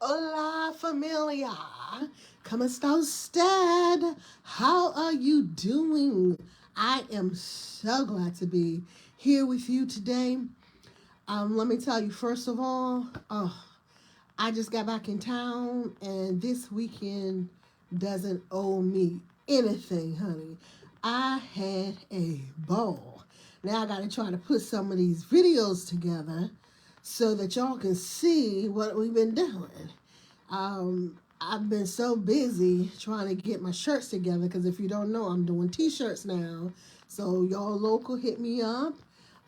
Hola, familia. ¿Cómo está usted? How are you doing? I am so glad to be here with you today. Let me tell you, first of all, I just got back in town, and this weekend doesn't owe me anything, honey. I had a ball. Now I got to try to put some of these videos together so that y'all can see what we've been doing. I've been so busy trying to get my shirts together because if you don't know, I'm doing t-shirts now. So y'all local, hit me up.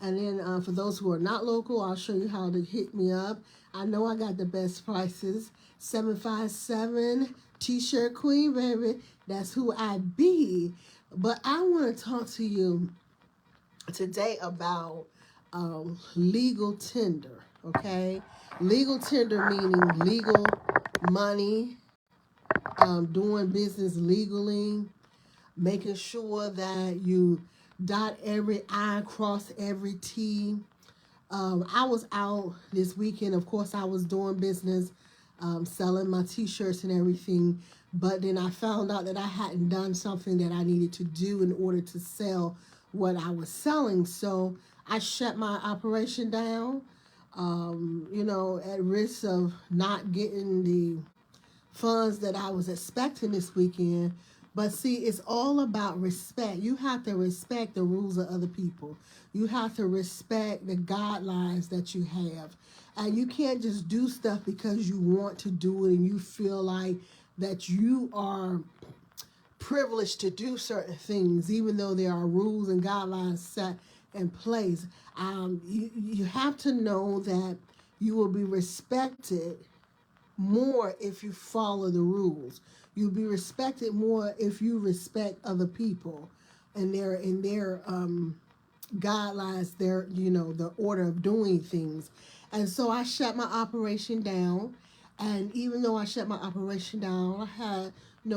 And then for those who are not local, I'll show you how to hit me up. I know I got the best prices. 757 t-shirt queen, baby. That's who I be. But I want to talk to you today about legal tender, okay? Legal tender meaning legal money, doing business legally, making sure that you dot every I, cross every T. I was out this weekend. Of course, I was doing business, selling my t-shirts and everything. But then I found out that I hadn't done something that I needed to do in order to sell what I was selling. So I shut my operation down, at risk of not getting the funds that I was expecting this weekend. But see, it's all about respect. You have to respect the rules of other people. You have to respect the guidelines that you have. And you can't just do stuff because you want to do it and you feel like that you are privileged to do certain things, even though there are rules and guidelines set in place. You have to know that you will be respected more if you follow the rules. You'll be respected more if you respect other people and their guidelines, the order of doing things. And so I shut my operation down. And even though I shut my operation down, I had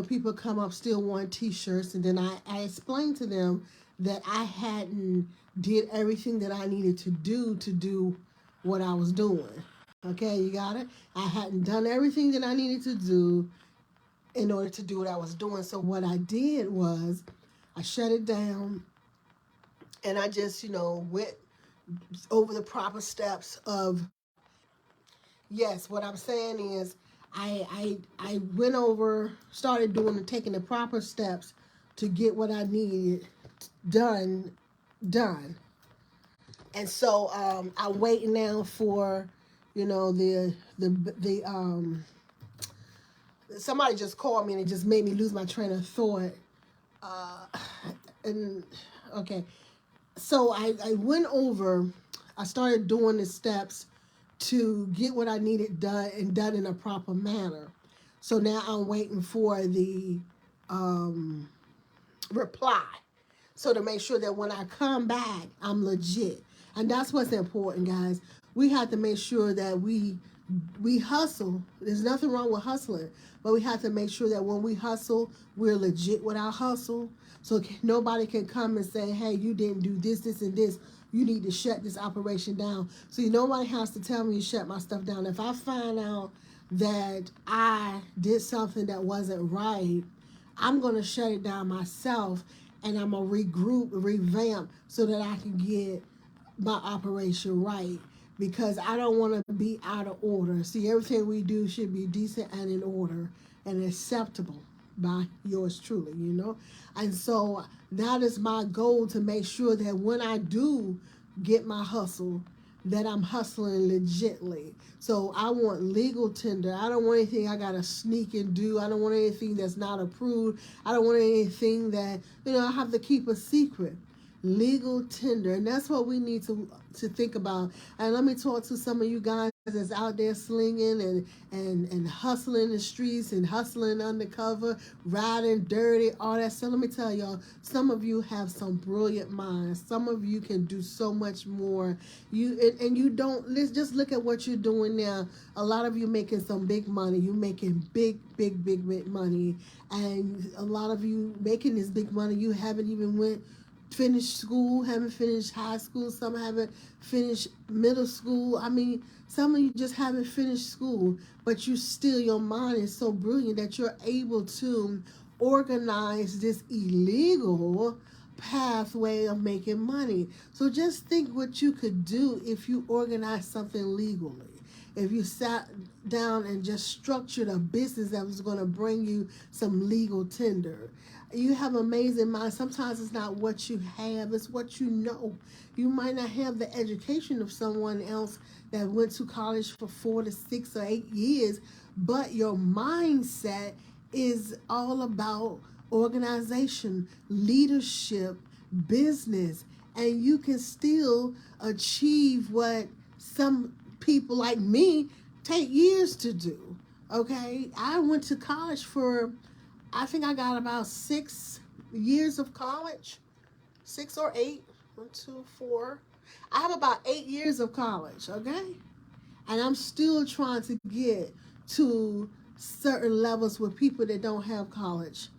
people come up still wanting t-shirts, and then I explained to them that I hadn't did everything that I needed to do what I was doing. Okay, you got it? I hadn't done everything that I needed to do in order to do what I was doing. So what I did was I shut it down and I just, went over the proper steps of, yes, what I'm saying is I went over, started taking the proper steps to get what I needed done. And so I'm waiting now for, the somebody just called me and it just made me lose my train of thought. Uh, and okay, so I went over, I started doing the steps to get what I needed done and done in a proper manner. So now I'm waiting for the reply. So to make sure that when I come back, I'm legit. And that's what's important, guys. We have to make sure that we hustle. There's nothing wrong with hustling, but we have to make sure that when we hustle, we're legit with our hustle. So nobody can come and say, hey, you didn't do this, this, and this. You need to shut this operation down. So nobody has to tell me to shut my stuff down. If I find out that I did something that wasn't right, I'm going to shut it down myself, and I'm going to regroup, revamp so that I can get my operation right, because I don't want to be out of order. See, everything we do should be decent and in order and acceptable by yours truly. And so that is my goal, to make sure that when I do get my hustle, that I'm hustling legitly. So I want legal tender. I don't want anything I gotta sneak and do. I don't want anything that's not approved. I don't want anything that I have to keep a secret. Legal tender, and that's what we need to think about. And let me talk to some of you guys that's out there slinging and hustling the streets and hustling undercover, riding dirty, all that stuff. Let me tell y'all, some of you have some brilliant minds. Some of you can do so much more. You don't, let's just look at what you're doing now. A lot of you making some big money. You making big money, and a lot of you making this big money, you haven't even went finished school, haven't finished high school, some haven't finished middle school. I mean, some of you just haven't finished school, but you still, your mind is so brilliant that you're able to organize this illegal pathway of making money. So just think what you could do if you organize something legally. If you sat down and just structured a business that was going to bring you some legal tender. You have amazing mind. Sometimes it's not what you have, it's what you know. You might not have the education of someone else that went to college for 4 to 6 or 8 years, but your mindset is all about organization, leadership, business, and you can still achieve what some people like me take years to do. Okay, I went to college for, I think I got about 6 years of college, 6 or 8. 1, 2, 4. I have about 8 years of college. Okay, and I'm still trying to get to certain levels where people that don't have college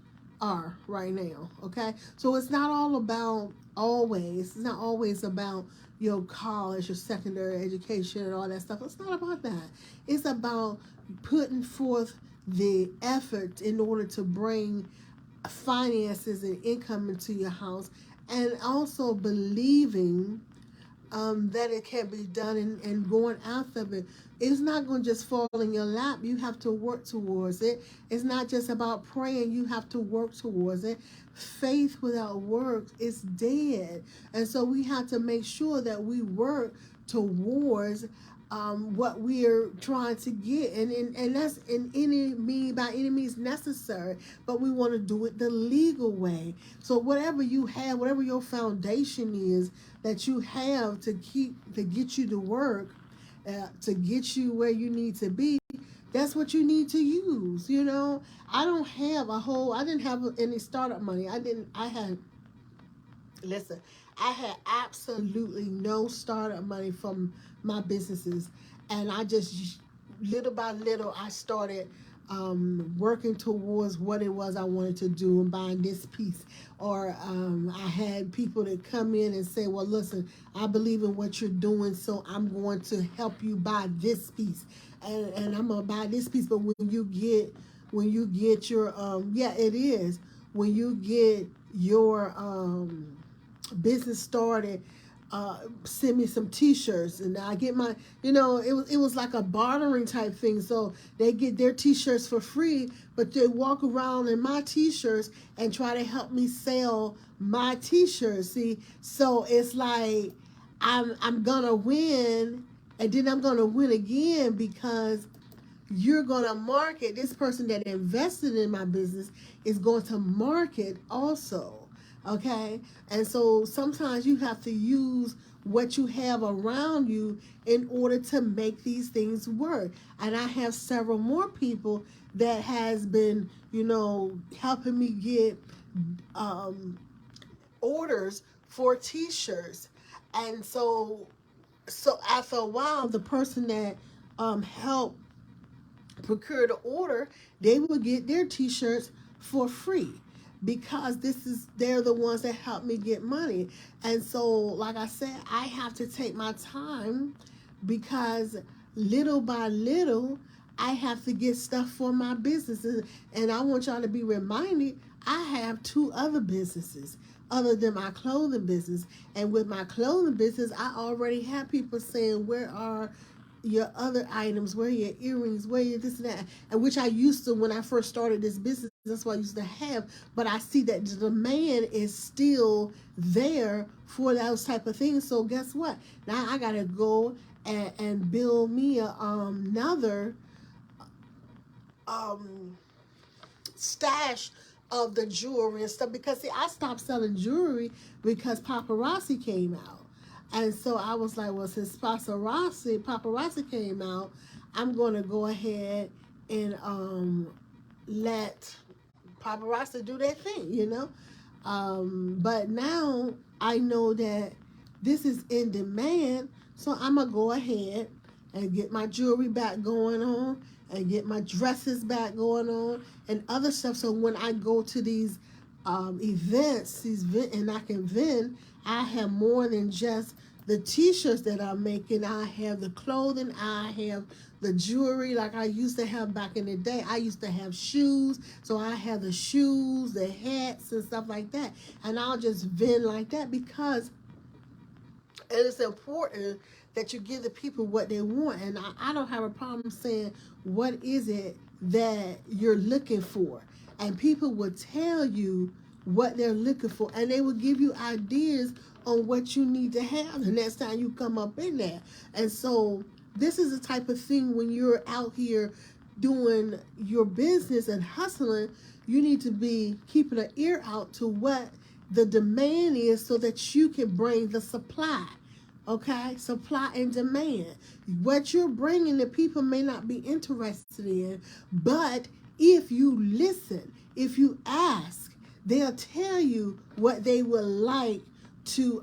are right now. Okay, so it's not all about always. It's not always about your college or secondary education and all that stuff. It's not about that. It's about putting forth the effort in order to bring finances and income into your house, and also believing that it can be done, and going after it. It's not going to just fall in your lap. You have to work towards it. It's not just about praying. You have to work towards it. Faith without works is dead. And so we have to make sure that we work towards what we are trying to get, and that's by any means necessary, but we want to do it the legal way. So whatever you have, whatever your foundation is that you have to get you to work, to get you where you need to be, that's what you need to use. I didn't have any startup money. I had absolutely no startup money from my businesses, and I just, little by little, I started working towards what it was I wanted to do, and buying this piece. Or I had people that come in and say, well, listen, I believe in what you're doing, so I'm going to help you buy this piece, and I'm gonna buy this piece. But when you get your it is when you get your business started, send me some t-shirts, and I get my, it was like a bartering type thing. So they get their t-shirts for free, but they walk around in my t-shirts and try to help me sell my t-shirts. See, so it's like I'm gonna win, and then I'm gonna win again, because you're going to market. This person that invested in my business is going to market also. Okay, and so sometimes you have to use what you have around you in order to make these things work. And I have several more people that has been, helping me get orders for t-shirts. And so after a while, the person that helped procure the order, they will get their t-shirts for free, because they're the ones that help me get money. And so, like I said, I have to take my time, because little by little I have to get stuff for my businesses. And I want y'all to be reminded, I have 2 other businesses other than my clothing business. And with my clothing business, I already have people saying, where are your other items, where your earrings, where your this and that, and which I used to, when I first started this business, that's what I used to have. But I see that the demand is still there for those type of things. So guess what? Now I gotta go and build me another stash of the jewelry and stuff, because see, I stopped selling jewelry because paparazzi came out. And so I was like, well, since paparazzi came out, I'm going to go ahead and let paparazzi do their thing, But now I know that this is in demand, so I'm going to go ahead and get my jewelry back going on, and get my dresses back going on, and other stuff. So when I go to these events, and I can vend. I have more than just the t-shirts that I'm making. I have the clothing. I have the jewelry like I used to have back in the day. I used to have shoes, so I have the shoes, the hats, and stuff like that. And I'll just vend like that because it is important that you give the people what they want. And I don't have a problem saying, what is it that you're looking for? And people will tell you what they're looking for. And they will give you ideas on what you need to have the next time you come up in there. And so this is the type of thing when you're out here doing your business and hustling, you need to be keeping an ear out to what the demand is so that you can bring the supply. Okay, supply and demand. What you're bringing, the people may not be interested in, but if you listen, if you ask, they'll tell you what they would like to.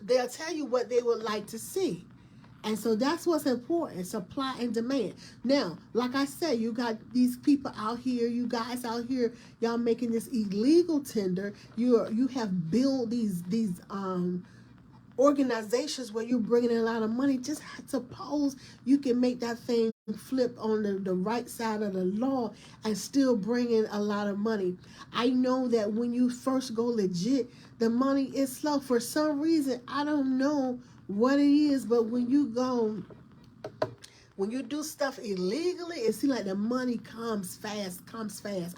They'll tell you what they would like to see. And so that's what's important, supply and demand. Now, like I said, you got these people out here, you guys out here, y'all making this illegal tender. You have built these organizations where you're bringing in a lot of money. Just suppose you can make that thing flip on the right side of the law and still bring in a lot of money. I know that when you first go legit, the money is slow. For some reason, I don't know what it is, but when you do stuff illegally, it seems like the money comes fast.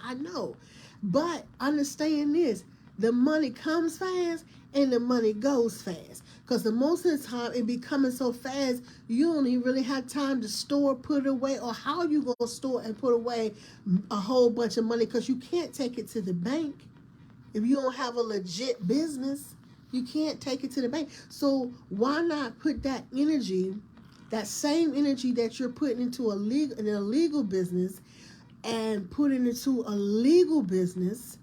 I know. But understand this, the money comes fast and the money goes fast. Because the most of the time it be coming so fast, you don't even really have time to store, put it away, or how you going to store and put away a whole bunch of money, because you can't take it to the bank. If you don't have a legit business, you can't take it to the bank. So why not put that energy, that same energy that you're putting into an illegal business, and put it into a legal business,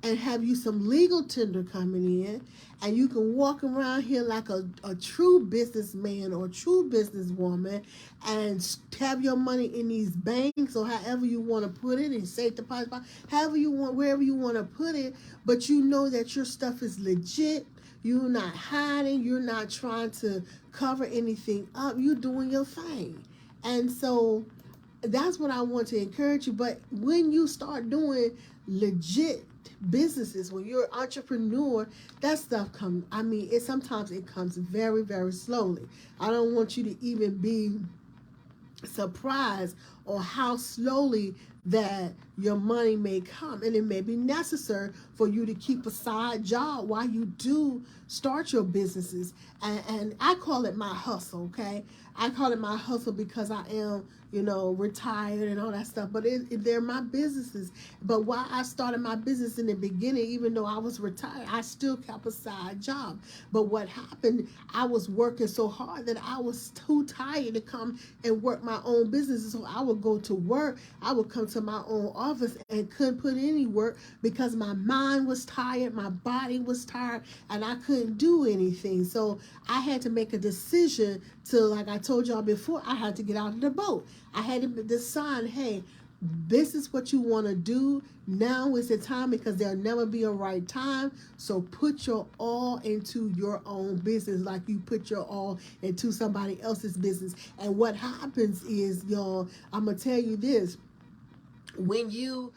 and have you some legal tender coming in, and you can walk around here like a true businessman or true businesswoman, and have your money in these banks or however you want to put it, in safe deposit, however you want, wherever you want to put it, but you know that your stuff is legit. You're not hiding. You're not trying to cover anything up. You're doing your thing. And so that's what I want to encourage you. But when you start doing legit businesses, when you're an entrepreneur, that stuff comes, sometimes it comes very, very slowly. I don't want you to even be surprised on how slowly that your money may come, and it may be necessary for you to keep a side job while you do start your businesses. And I call it my hustle. Okay, I call it my hustle because I am, retired and all that stuff, but they're my businesses. But while I started my business in the beginning, even though I was retired, I still kept a side job. But what happened, I was working so hard that I was too tired to come and work my own business. So I would go to work, I would come to my own office and couldn't put in any work because my mind was tired, my body was tired, and I couldn't do anything. So I had to make a decision to, like I told y'all before, I had to get out of the boat. I had to decide, hey, this is what you want to do. Now is the time, because there'll never be a right time. So put your all into your own business like you put your all into somebody else's business. And what happens is, y'all, I'm going to tell you this. When you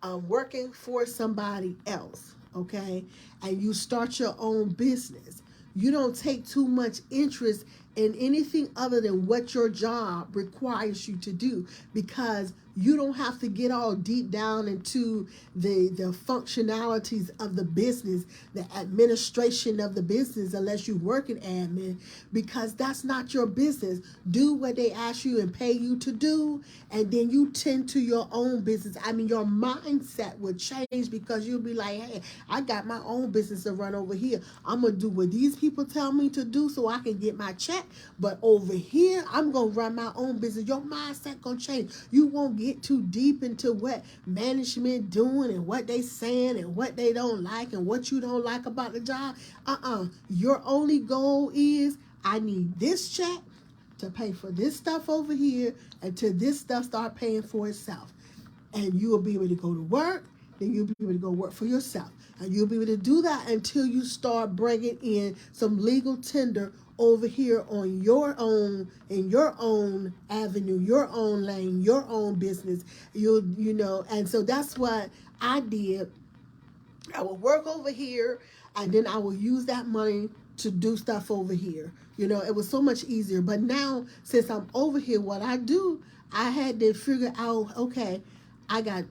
are working for somebody else, okay, and you start your own business, you don't take too much interest in anything other than what your job requires you to do, because you don't have to get all deep down into the functionalities of the business, the administration of the business, unless you work in admin, because that's not your business. Do what they ask you and pay you to do, and then you tend to your own business. Your mindset will change, because you'll be like, hey, I got my own business to run over here. I'm going to do what these people tell me to do so I can get my check. But over here, I'm going to run my own business. Your mindset going to change. You won't get too deep into what management doing and what they saying and what they don't like and what you don't like about the job. Your only goal is, I need this check to pay for this stuff over here until this stuff start paying for itself. And you will be able to go to work. then you'll be able to go work for yourself. And you'll be able to do that until you start bringing in some legal tender over here on your own, in your own avenue, your own lane, your own business. You know, and so that's what I did. I will work over here, and then I will use that money to do stuff over here. You know, it was so much easier. But now, since I'm over here, what I do, I had to figure out, okay, I got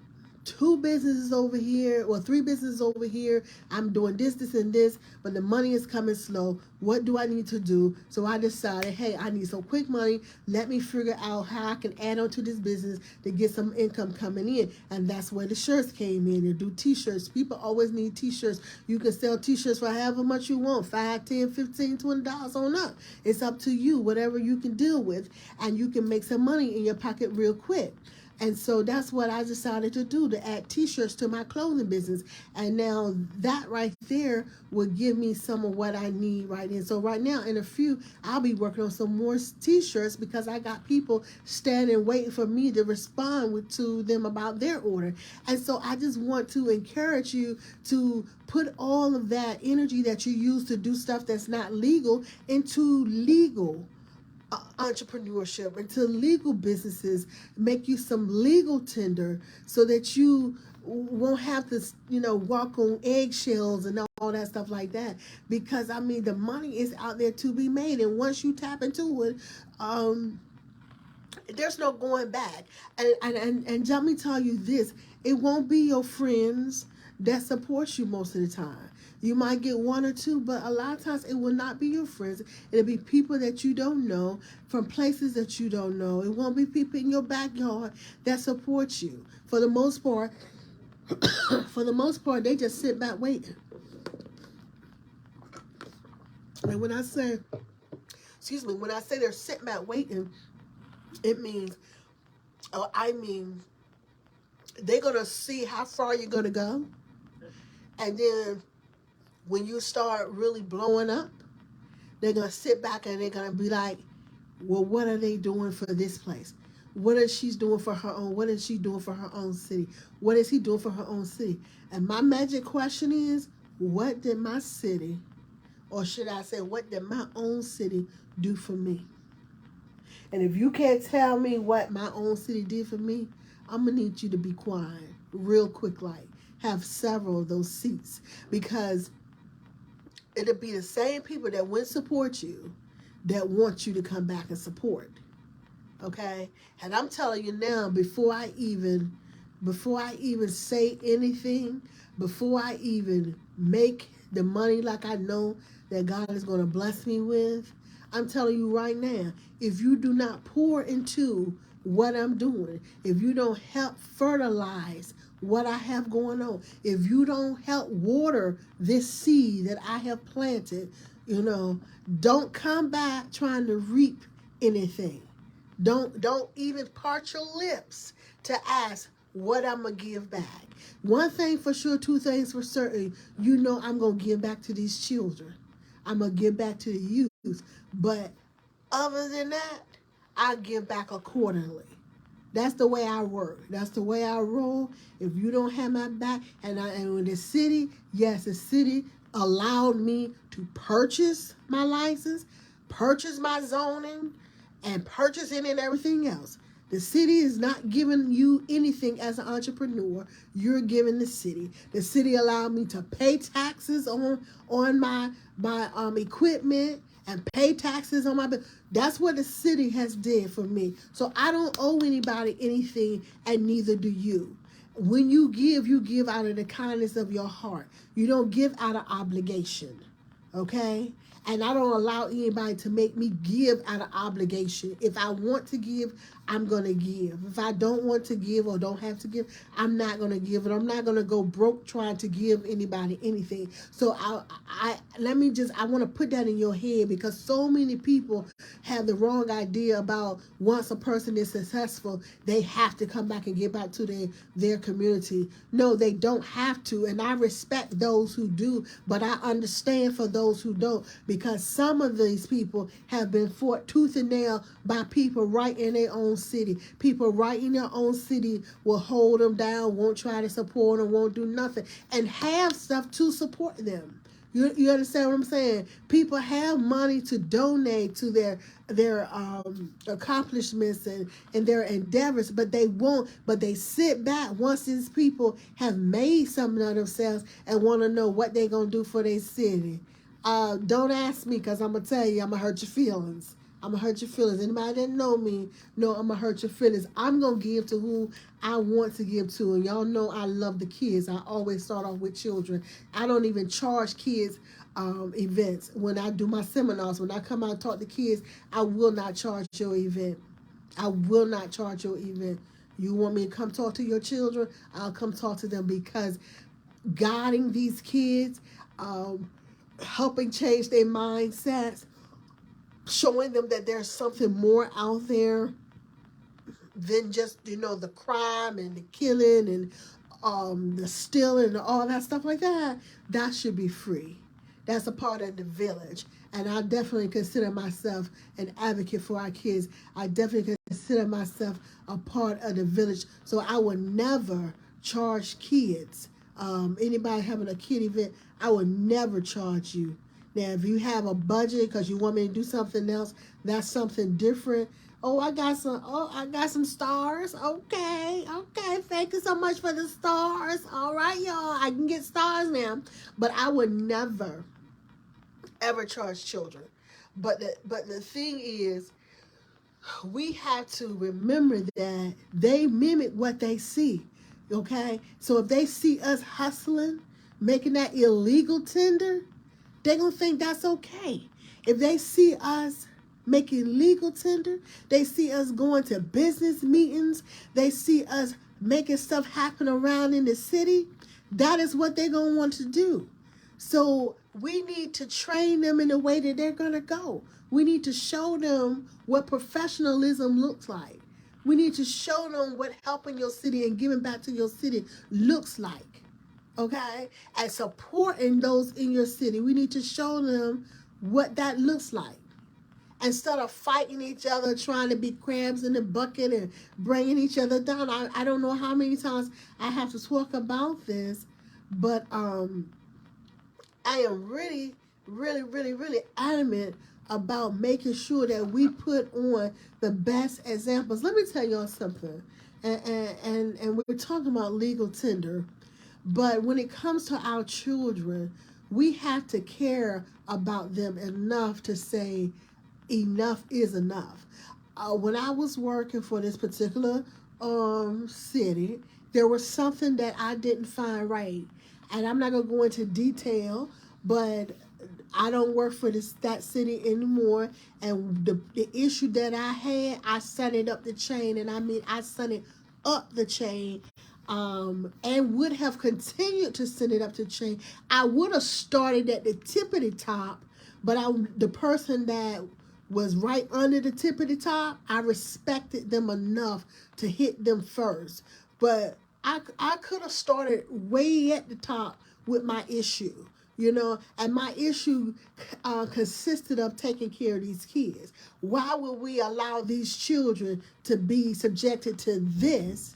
2 businesses over here or 3 businesses over here. I'm doing this, and this, but the money is coming slow. What do I need to do? So I decided, hey, I need some quick money. Let me figure out how I can add on to this business to get some income coming in. And that's where the shirts came in, to do t-shirts. People always need t-shirts. You can sell t-shirts for however much you want, $5, $10, $15, $20 on up. It's up to you, whatever you can deal with, and you can make some money in your pocket real quick. And so that's what I decided to do, to add t-shirts to my clothing business. And now that right there will give me some of what I need right in. So right now, in a few, I'll be working on some more t-shirts because I got people standing waiting for me to respond to them about their order. And so I just want to encourage you to put all of that energy that you use to do stuff that's not legal into legal entrepreneurship, into legal businesses. Make you some legal tender so that you won't have to, walk on eggshells and all that stuff like that. Because I mean, the money is out there to be made, and once you tap into it, there's no going back. And let me tell you this: it won't be your friends that support you most of the time. You might get 1 or 2, but a lot of times it will not be your friends. It'll be people that you don't know from places that you don't know. It won't be people in your backyard that support you. For the most part, they just sit back waiting. And when I say they're sitting back waiting, it means, they're going to see how far you're going to go. And then when you start really blowing up, they're going to sit back and they're going to be like, well, what are they doing for this place? What is she doing for her own? What is she doing for her own city? What is he doing for her own city? And my magic question is, what did my city, or should I say, what did my own city do for me? And if you can't tell me what my own city did for me, I'm going to need you to be quiet real quick, like have several of those seats, because it'll be the same people that wouldn't support you that want you to come back and support. Okay? And I'm telling you now, before I even say anything, before I even make the money like I know that God is going to bless me with, I'm telling you right now, if you do not pour into what I'm doing, if you don't help fertilize what I have going on, if you don't help water this seed that I have planted, don't come back trying to reap anything. Don't even part your lips to ask what I'm going to give back. One thing for sure, 2 things for certain, I'm going to give back to these children. I'm going to give back to the youth. But other than that, I give back accordingly. That's the way I work. That's the way I roll. If you don't have my back, and when the city allowed me to purchase my license, purchase my zoning, and purchase it and everything else. The city is not giving you anything as an entrepreneur. You're giving the city. The city allowed me to pay taxes on my equipment and pay taxes on my bill. That's what the city has did for me. So I don't owe anybody anything, and neither do you. When you give out of the kindness of your heart. You don't give out of obligation. Okay? And I don't allow anybody to make me give out of obligation. If I want to give, I'm going to give. If I don't want to give or don't have to give, I'm not going to give. And I'm not going to go broke trying to give anybody anything. So I want to put that in your head, because so many people have the wrong idea about once a person is successful, they have to come back and give back to their community. No, they don't have to. And I respect those who do, but I understand for those those who don't, because some of these people have been fought tooth and nail by people right in their own city. People right in their own city will hold them down, won't try to support them, won't do nothing, and have stuff to support them. You understand what I'm saying? People have money to donate to their accomplishments and their endeavors, but they won't. But they sit back once these people have made something of themselves and want to know what they're gonna do for their city. Don't ask me, because I'm gonna tell you, I'm gonna hurt your feelings. I'm gonna hurt your feelings. Anybody that know me know I'm gonna hurt your feelings. I'm gonna give to who I want to give to, and y'all know I love the kids. I always start off with children. I don't even charge kids events when I do my seminars. When I come out and talk to kids, I will not charge your event. I will not charge your event. You want me to come talk to your children? I'll come talk to them, because guiding these kids, helping change their mindsets, showing them that there's something more out there than just, the crime and the killing and the stealing and all that stuff like that. That should be free. That's a part of the village. And I definitely consider myself an advocate for our kids. I definitely consider myself a part of the village. So I would never charge kids. Anybody having a kid event, I would never charge you. Now, if you have a budget because you want me to do something else, that's something different. I got some stars. Okay. Thank you so much for the stars. All right, y'all. I can get stars now. But I would never, ever charge children. But the thing is, we have to remember that they mimic what they see. Okay? So if they see us hustling, making that illegal tender, they're going to think that's okay. If they see us making legal tender, they see us going to business meetings, they see us making stuff happen around in the city, that is what they're going to want to do. So we need to train them in the way that they're going to go. We need to show them what professionalism looks like. We need to show them what helping your city and giving back to your city looks like. Okay? And supporting those in your city. We need to show them what that looks like. Instead of fighting each other, trying to be crabs in the bucket and bringing each other down. I don't know how many times I have to talk about this, but I am really, really, really, really adamant about making sure that we put on the best examples. Let me tell y'all something. And we're talking about legal tender. But when it comes to our children, we have to care about them enough to say enough is enough. When I was working for this particular city, there was something that I didn't find right. And I'm not going to go into detail, but I don't work for that city anymore. And the issue that I had, I sent it up the chain. And I sent it up the chain. And would have continued to send it up the chain. I would have started at the tippity top, but the person that was right under the tippity top, I respected them enough to hit them first. But I could have started way at the top with my issue, and my issue consisted of taking care of these kids. Why would we allow these children to be subjected to this?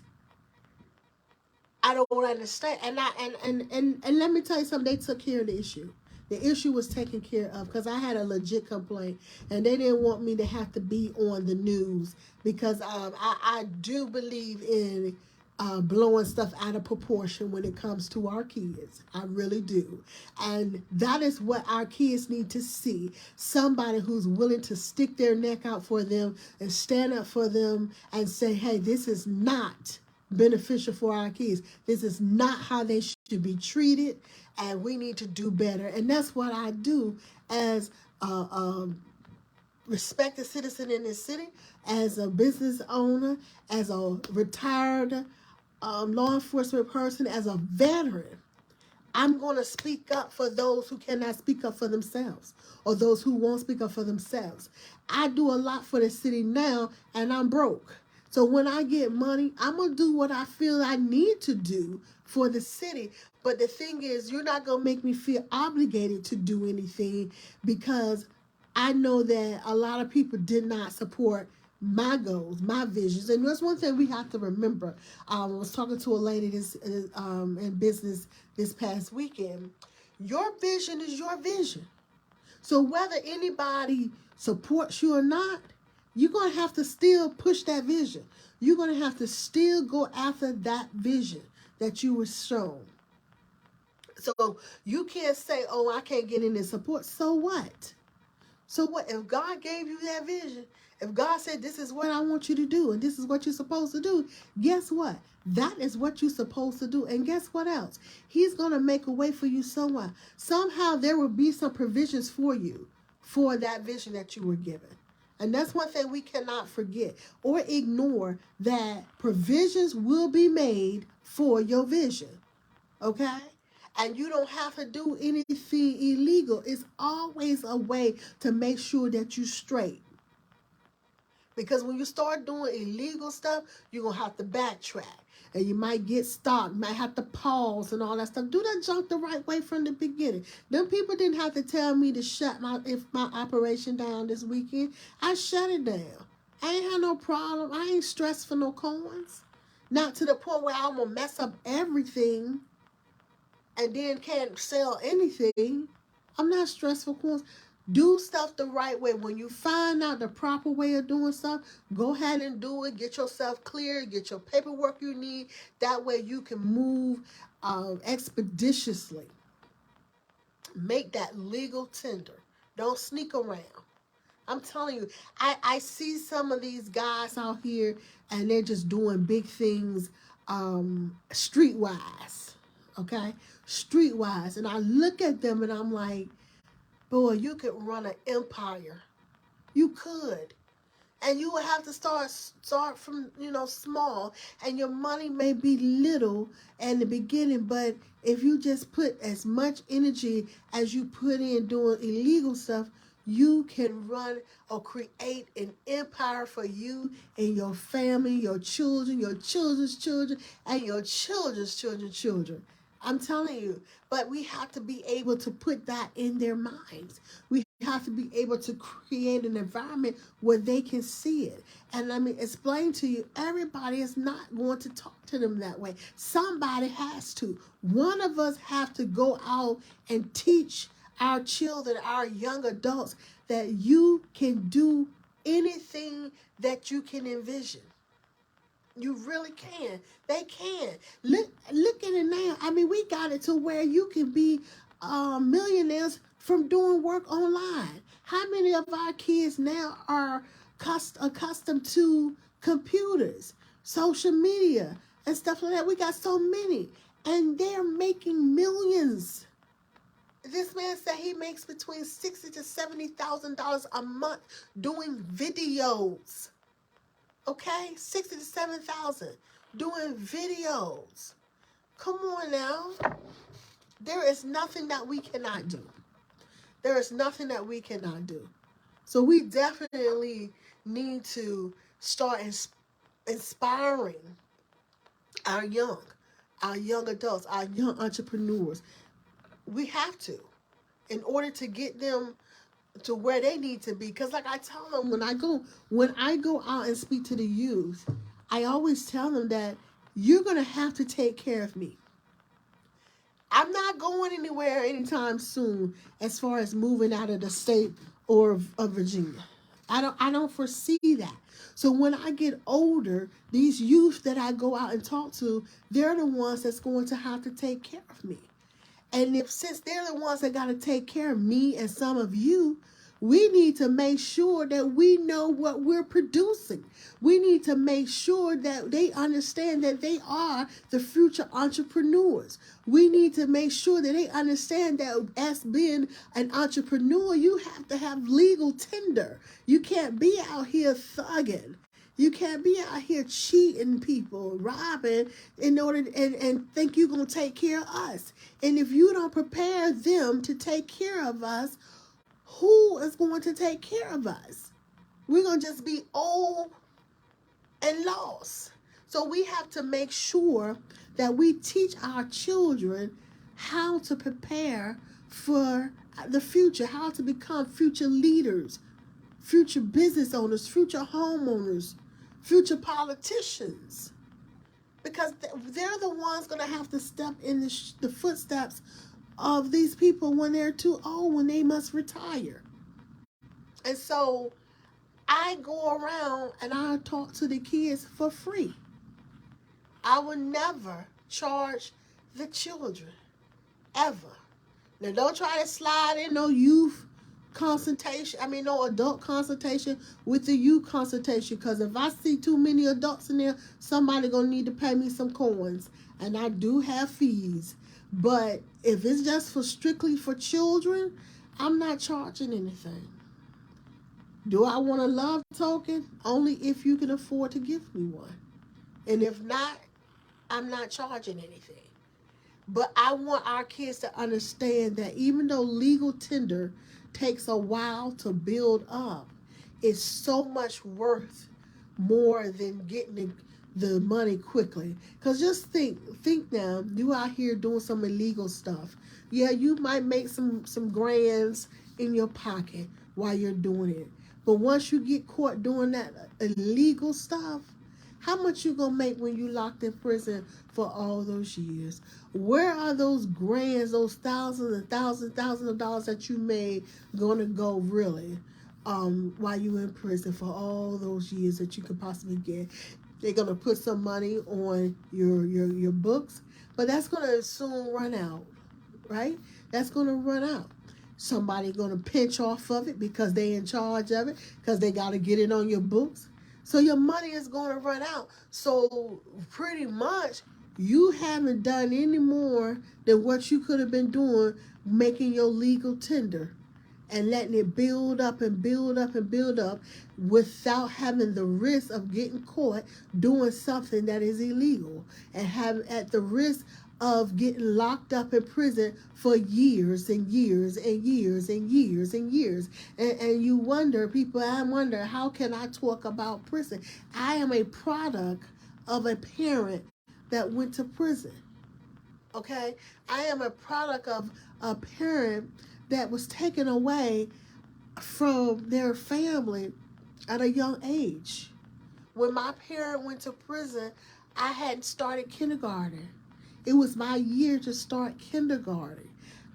I don't understand. And let me tell you something, they took care of the issue. The issue was taken care of because I had a legit complaint, and they didn't want me to have to be on the news because I do believe in blowing stuff out of proportion when it comes to our kids. I really do. And that is what our kids need to see. Somebody who's willing to stick their neck out for them and stand up for them and say, hey, this is not beneficial for our kids. This is not how they should be treated, and we need to do better. And that's what I do as a respected citizen in this city, as a business owner, as a retired law enforcement person, as a veteran. I'm going to speak up for those who cannot speak up for themselves, or those who won't speak up for themselves. I do a lot for the city now, and I'm broke. So when I get money, I'm going to do what I feel I need to do for the city. But the thing is, you're not going to make me feel obligated to do anything, because I know that a lot of people did not support my goals, my visions. And that's one thing we have to remember. I was talking to a lady in business this past weekend. Your vision is your vision. So whether anybody supports you or not, you're going to have to still push that vision. You're going to have to still go after that vision that you were shown. So you can't say, oh, I can't get any support. So what? So what? If God gave you that vision, if God said, this is what I want you to do, and this is what you're supposed to do, guess what? That is what you're supposed to do. And guess what else? He's going to make a way for you somewhere. Somehow there will be some provisions for you for that vision that you were given. And that's one thing we cannot forget or ignore, that provisions will be made for your vision. Okay? And you don't have to do anything illegal. It's always a way to make sure that you're straight. Because when you start doing illegal stuff, you're going to have to backtrack. And you might get stopped. You might have to pause and all that stuff. Do that junk the right way from the beginning. Them people didn't have to tell me to shut my operation down this weekend. I shut it down. I ain't had no problem. I ain't stressed for no coins. Not to the point where I'm going to mess up everything and then can't sell anything. I'm not stressed for coins. Do stuff the right way. When you find out the proper way of doing stuff, go ahead and do it. Get yourself clear. Get your paperwork you need. That way you can move expeditiously. Make that legal tender. Don't sneak around. I'm telling you, I see some of these guys out here, and they're just doing big things streetwise. Okay? Streetwise. And I look at them and I'm like, boy, you could run an empire. You could. And you would have to start from, small. And your money may be little in the beginning, but if you just put as much energy as you put in doing illegal stuff, you can run or create an empire for you and your family, your children, your children's children, and your children's children's children. I'm telling you, but we have to be able to put that in their minds. We have to be able to create an environment where they can see it. And let me explain to you, everybody is not going to talk to them that way. Somebody has to. One of us have to go out and teach our children, our young adults, that you can do anything that you can envision. You really can. They can. Look at it now. I mean, we got it to where you can be millionaires from doing work online. How many of our kids now are accustomed to computers, social media, and stuff like that? We got so many. And they're making millions. This man said he makes between $60,000 to $70,000 a month doing videos. Okay, 60 to 7,000 doing videos. Come on now. There is nothing that we cannot do. There is nothing that we cannot do. So we definitely need to start inspiring our young adults, our young entrepreneurs. We have to, in order to get them to where they need to be. Because like I tell them, when I go out and speak to the youth, I always tell them that you're going to have to take care of me. I'm not going anywhere anytime soon as far as moving out of the state or of Virginia. I don't foresee that. So when I get older, these youth that I go out and talk to, they're the ones that's going to have to take care of me. And since they're the ones that got to take care of me and some of you, we need to make sure that we know what we're producing. We need to make sure that they understand that they are the future entrepreneurs. We need to make sure that they understand that as being an entrepreneur, you have to have legal tender. You can't be out here thugging. You can't be out here cheating people, robbing, in order and think you're going to take care of us. And if you don't prepare them to take care of us, who is going to take care of us? We're going to just be old and loss. So we have to make sure that we teach our children how to prepare for the future, how to become future leaders, future business owners, future homeowners, future politicians. Because they're the ones going to have to step in the footsteps of these people when they're too old, when they must retire. And so I go around and I talk to the kids for free. I will never charge the children, ever. Now, don't try to slide in no youth consultation. No adult consultation with the youth consultation. Because if I see too many adults in there, somebody gonna need to pay me some coins. And I do have fees. But if it's just for strictly for children, I'm not charging anything. Do I want a love token? Only if you can afford to give me one. And if not, I'm not charging anything. But I want our kids to understand that even though legal tender takes a while to build up, it's so much worth more than getting the money quickly. Because just think now, you out here doing some illegal stuff. Yeah, you might make some grands in your pocket while you're doing it. But once you get caught doing that illegal stuff, how much you gonna make when you locked in prison for all those years? Where are those grands, those thousands and thousands of dollars that you made gonna go really? While you in prison for all those years that you could possibly get. They're gonna put some money on your books, but that's gonna soon run out, right? That's gonna run out. Somebody gonna pinch off of it because they in charge of it, because they gotta get it on your books. So your money is gonna run out. So pretty much you haven't done any more than what you could have been doing, making your legal tender and letting it build up and build up and build up without having the risk of getting caught doing something that is illegal, and have at the risk of getting locked up in prison for years and years and years and years and years. And you wonder, people, I wonder, how can I talk about prison? I am a product of a parent that went to prison. Okay? I am a product of a parent that was taken away from their family at a young age. When my parent went to prison, I hadn't started kindergarten. It was my year to start kindergarten.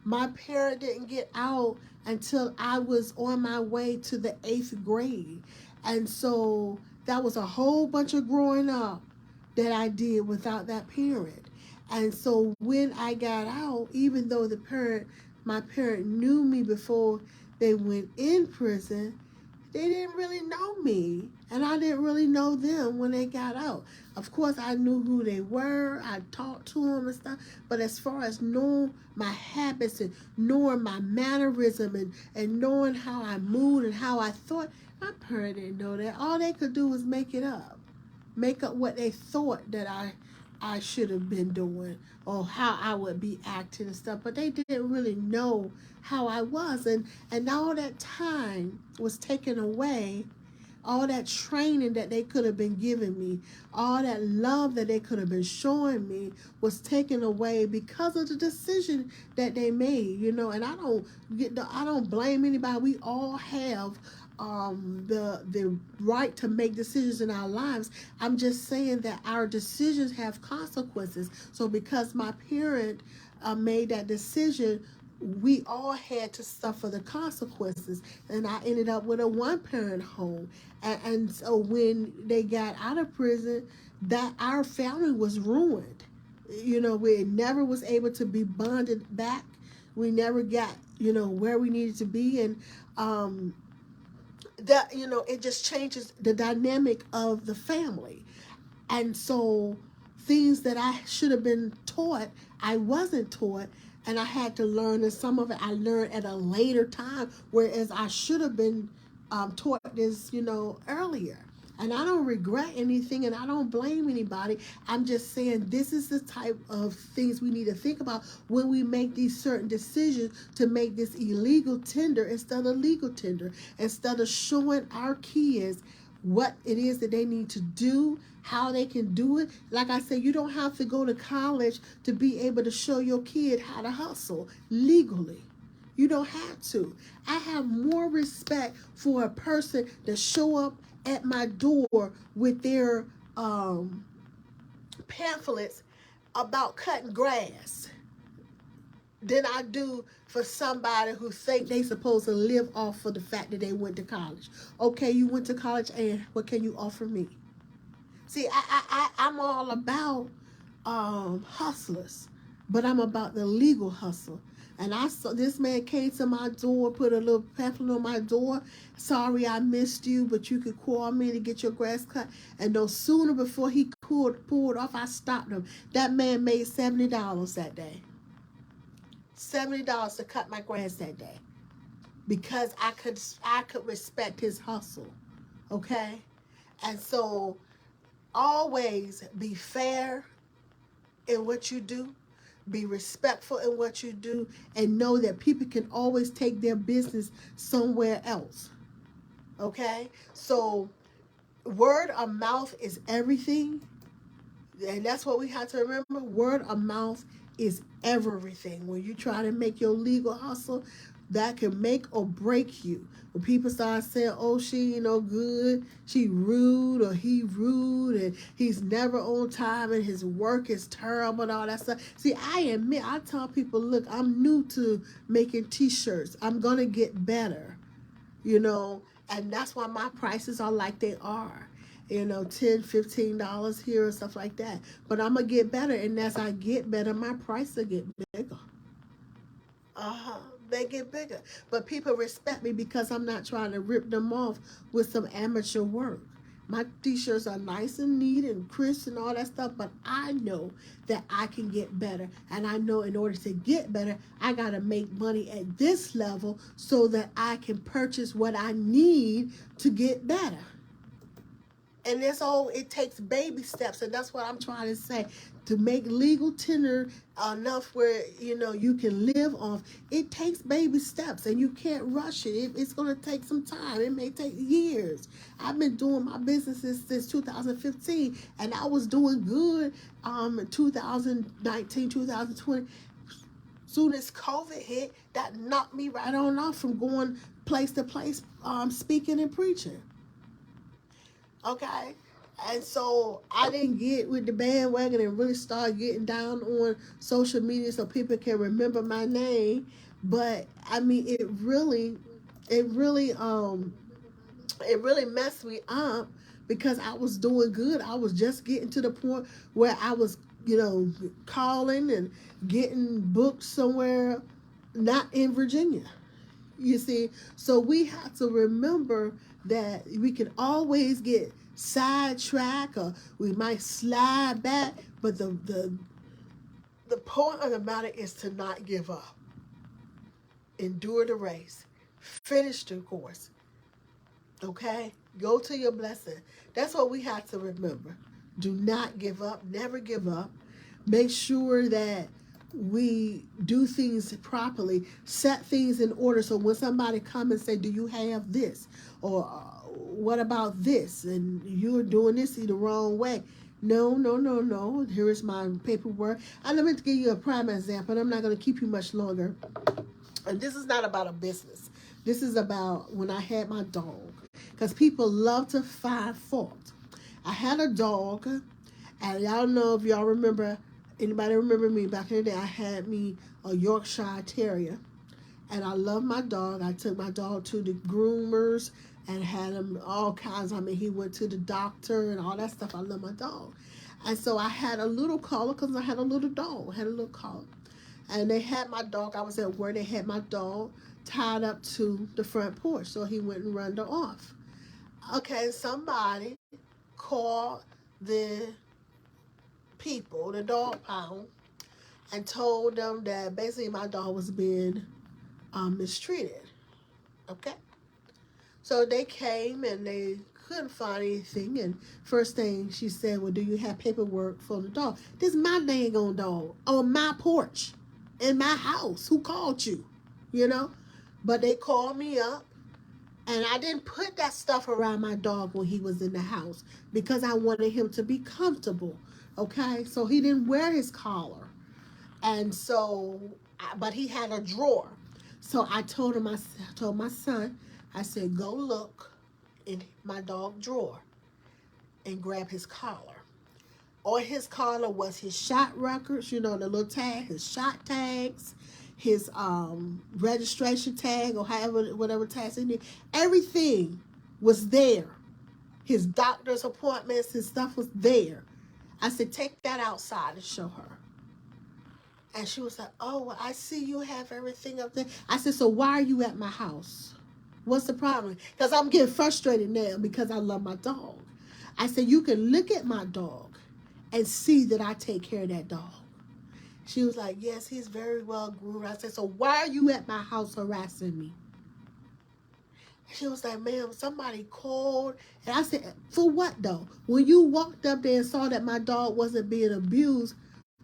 My parent didn't get out until I was on my way to the 8th grade. And so that was a whole bunch of growing up that I did without that parent. And so when I got out, even though my parent knew me before they went in prison, they didn't really know me, and I didn't really know them when they got out. Of course, I knew who they were. I talked to them and stuff. But as far as knowing my habits and knowing my mannerism and knowing how I moved and how I thought, my parent didn't know that. All they could do was make it up. Make up what they thought that I should have been doing or how I would be acting and stuff. But they didn't really know how I was. And all that time was taken away. All that training that they could have been giving me, all that love that they could have been showing me was taken away because of the decision that they made, and I don't blame anybody. We all have the right to make decisions in our lives. I'm just saying that our decisions have consequences. So because my parent made that decision, we all had to suffer the consequences. And I ended up with a one-parent home. And so when they got out of prison, that our family was ruined. We never was able to be bonded back. We never got, where we needed to be. And that, it just changes the dynamic of the family. And so things that I should have been taught, I wasn't taught. And I had to learn, and some of it I learned at a later time, whereas I should have been taught this, earlier. And I don't regret anything, and I don't blame anybody. I'm just saying this is the type of things we need to think about when we make these certain decisions to make this illegal tender instead of legal tender, instead of showing our kids what it is that they need to do, how they can do it. Like I said, you don't have to go to college to be able to show your kid how to hustle legally. You don't have to. I have more respect for a person that show up at my door with their pamphlets about cutting grass than I do for somebody who think they supposed to live off of the fact that they went to college. Okay, you went to college, and what can you offer me? See, I'm all about hustlers, but I'm about the legal hustle. And I saw this man came to my door, put a little pamphlet on my door. Sorry, I missed you, but you could call me to get your grass cut. And no sooner before he pulled off, I stopped him. That man made $70 that day. $70 to cut my grass that day, because I could respect his hustle. Okay, and so always be fair in what you do, be respectful in what you do, and know that people can always take their business somewhere else. Okay, so word of mouth is everything, and that's what we have to remember. Word of mouth is everything. When you try to make your legal hustle, that can make or break you. When people start saying, oh, she ain't no good, she rude, or he rude, and he's never on time, and his work is terrible, and all that stuff. See, I tell people, look, I'm new to making t-shirts. I'm going to get better, and that's why my prices are like they are. $10, $15 here and stuff like that. But I'm going to get better, and as I get better, my price will get bigger. They get bigger. But people respect me because I'm not trying to rip them off with some amateur work. My t-shirts are nice and neat and crisp and all that stuff, but I know that I can get better. And I know in order to get better, I got to make money at this level so that I can purchase what I need to get better. And it takes baby steps, and that's what I'm trying to say. To make legal tender enough where, you can live off, it takes baby steps, and you can't rush it. It's going to take some time. It may take years. I've been doing my businesses since 2015, and I was doing good in 2019, 2020. Soon as COVID hit, that knocked me right on off from going place to place, speaking and preaching. Okay, and so I didn't get with the bandwagon and really start getting down on social media so people can remember my name. But I mean, it really messed me up because I was doing good. I was just getting to the point where I was, calling and getting booked somewhere, not in Virginia. You see, so we have to remember that we can always get sidetracked, or we might slide back, but the point of the matter is to not give up. Endure the race. Finish the course. Okay? Go to your blessing. That's what we have to remember. Do not give up. Never give up. Make sure that we do things properly, set things in order, so when somebody come and say, do you have this, or what about this, and you're doing this the wrong way, no, here is my paperwork. And let me give you a prime example, and I'm not going to keep you much longer. And this is not about a business. This is about when I had my dog, because people love to find fault. I had a dog, and y'all know, if y'all remember, anybody remember me back in the day, I had me a Yorkshire Terrier, and I love my dog. I took my dog to the groomers and had him all kinds. I mean, he went to the doctor and all that stuff. I love my dog. And so I had a little collar, because I had a little dog. I had a little collar. And they had my dog. I was at work. They had my dog tied up to the front porch, so he went and run her off. Okay, somebody called the people, the dog pound, and told them that basically my dog was being mistreated. Okay, so they came and they couldn't find anything, and first thing she said, well, do you have paperwork for the dog? This is my dang on dog on my porch in my house. Who called you? But they called me up, And I didn't put that stuff around my dog when he was in the house because I wanted him to be comfortable. Okay, so he didn't wear his collar. And so, but he had a drawer. So I told him, I told my son, I said, go look in my dog drawer and grab his collar. On his collar was his shot records, you know, the little tag, his shot tags, his registration tag, or however, whatever tags he need. Everything was there. His doctor's appointments, his stuff was there. I said, take that outside and show her. And she was like, oh, well, I see you have everything up there. I said, so why are you at my house? What's the problem? Because I'm getting frustrated now because I love my dog. I said, you can look at my dog and see that I take care of that dog. She was like, yes, he's very well groomed. I said, so why are you at my house harassing me? She was like, ma'am, somebody called. And I said, for what though? When you walked up there and saw that my dog wasn't being abused,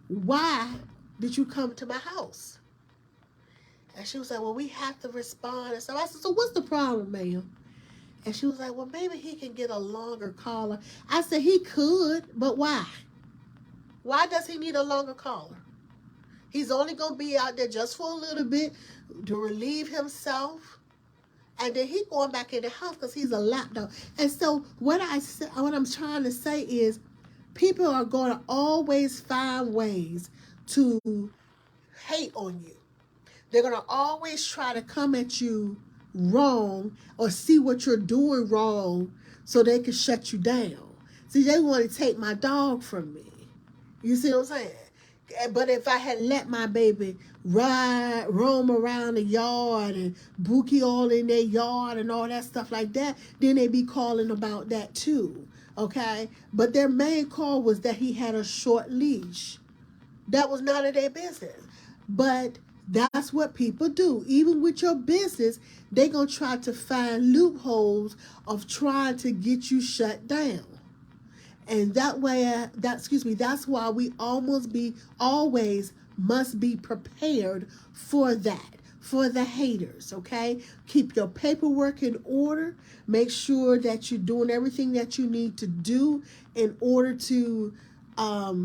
why did you come to my house? And she was like, well, we have to respond. And so I said, so what's the problem, ma'am? And she was like, well, maybe he can get a longer collar. I said, he could, but why? Why does he need a longer collar? He's only going to be out there just for a little bit to relieve himself. And then he's going back in the house because he's a lap dog. And so what I'm trying to say is people are going to always find ways to hate on you. They're going to always try to come at you wrong or see what you're doing wrong so they can shut you down. See, they want to take my dog from me. You see what I'm saying? But if I had let my baby roam around the yard and bookie all in their yard and all that stuff like that, then they'd be calling about that too. Okay? But their main call was that he had a short leash. That was none of their business. But that's what people do. Even with your business, they're going to try to find loopholes of trying to get you shut down. And that way, that's why we always must be prepared for that, for the haters, okay? Keep your paperwork in order. Make sure that you're doing everything that you need to do in order to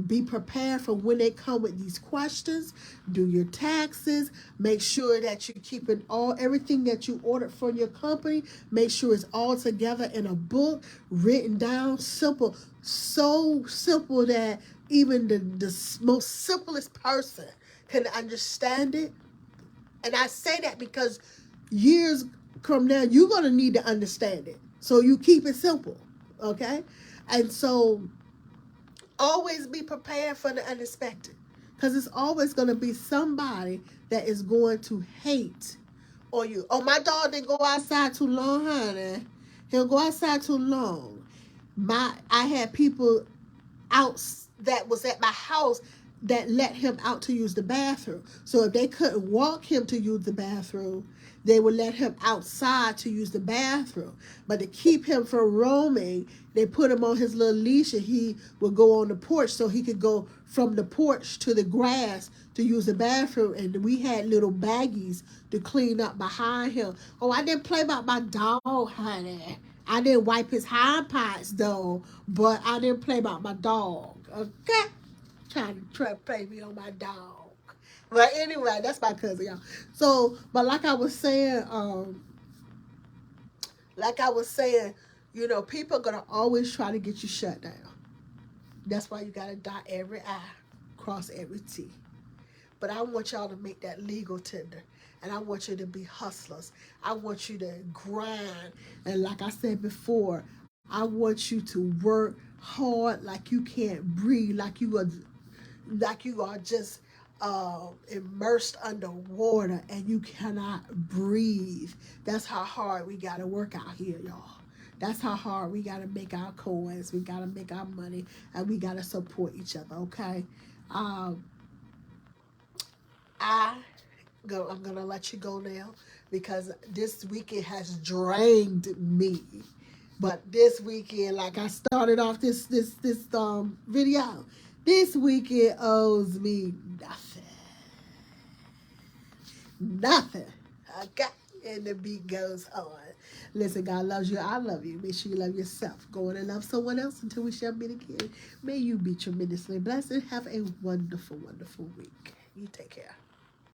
be prepared for when they come with these questions. Do your taxes. Make sure that you're keeping everything that you ordered from your company. Make sure it's all together in a book, written down, simple. So simple that even the most simplest person can understand it. And I say that because years from now, you're going to need to understand it. So you keep it simple, okay? And so always be prepared for the unexpected, because it's always going to be somebody that is going to hate on you. Oh, my dog didn't go outside too long, honey. He'll go outside too long. I had people out that was at my house that let him out to use the bathroom. So if they couldn't walk him to use the bathroom, they would let him outside to use the bathroom. But to keep him from roaming, they put him on his little leash and he would go on the porch so he could go from the porch to the grass to use the bathroom. And we had little baggies to clean up behind him. Oh, I didn't play about my dog, honey. I didn't wipe his hind parts though, but I didn't play about my dog. Okay? Trying to play me on my dog. But anyway, that's my cousin, y'all. So, but like I was saying, you know, people are gonna always try to get you shut down. That's why you gotta dot every I, cross every T. But I want y'all to make that legal tender. And I want you to be hustlers. I want you to grind. And like I said before, I want you to work hard like you can't breathe, like you are just immersed underwater and you cannot breathe. That's how hard we got to work out here, y'all. That's how hard we got to make our coins. We got to make our money, and we got to support each other, okay? I'm going to let you go now because this weekend has drained me. But this weekend, like I started off this video, this weekend owes me nothing. Nothing. Okay? And the beat goes on. Listen, God loves you. I love you. Make sure you love yourself. Go on and love someone else until we shall meet again. May you be tremendously blessed and have a wonderful, wonderful week. You take care.